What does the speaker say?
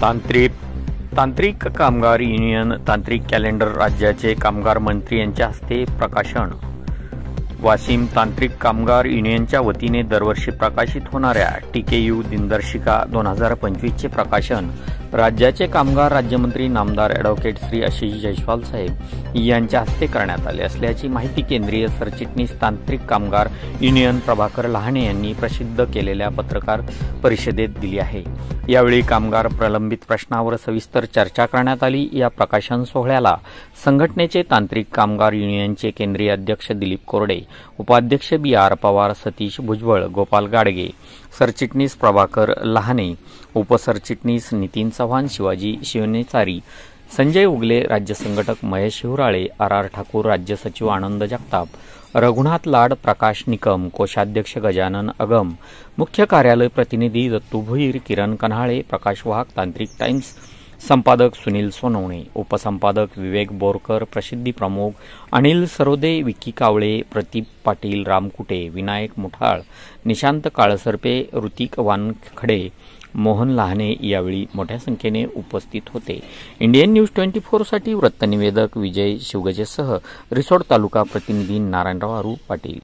तांत्रिक कामगार युनियन तांत्रिक कॅलेंडर राज्याचे कामगार मंत्री यांच्या हस्ते प्रकाशन। वाशिम तांत्रिक कामगार युनियनच्या वतीने दरवर्षी प्रकाशित होणाऱ्या टीकेयू दिनदर्शिका 2025 चे प्रकाशन राज्याचे कामगार राज्यमंत्री नामदार ॲडव्होकेट श्री आशिष जयस्वाल साहेब यांच्या हस्ते करण्यात आले असल्याची माहिती केंद्रीय सरचिटणीस तांत्रिक कामगार युनियन प्रभाकर लहाने यांनी प्रसिद्ध केलेल्या पत्रकार परिषदेत दिली आहे। यावेळी कामगार प्रलंबित प्रश्नावर सविस्तर चर्चा करण्यात आली। या प्रकाशन सोहळ्याला संघटनेचे तांत्रिक कामगार युनियनचे केंद्रीय अध्यक्ष दिलीप कोरडे, उपाध्यक्ष BR पवार, सतीश भुजबळ, गोपाल गाडगे, सरचिटणीस प्रभाकर लहाने, उपसरचिटणीस नितीन चव्हाण, शिवाजी शिवनेचारी, संजय उगले, राज्य संघटक महेश हिवराळे, RR ठाकूर, राज्य सचिव आनंद जगताप, रघुनाथ लाड, प्रकाश निकम, कोषाध्यक्ष गजानन अगम, मुख्य कार्यालय प्रतिनिधी दत्तू भुईर, किरण कन्हाळे, प्रकाश वाहक, तांत्रिक टाइम्स संपादक सुनील सोनवणे, उपसंपादक विवेक बोरकर, प्रसिद्धी प्रमुख अनिल सरोदे, विकी कावळे, प्रदीप पाटील, रामकुटे, विनायक मुठाळ, निशांत काळसर्पे, ऋतिक वानखडे, मोहन लहाने यावेळी मोठ्या संख्येने उपस्थित होते। इंडियन न्यूज 24 साठी वृत्तनिवेदक विजय शिवगजेसह रिसोड तालुका प्रतिनिधी नारायणराव पाटील।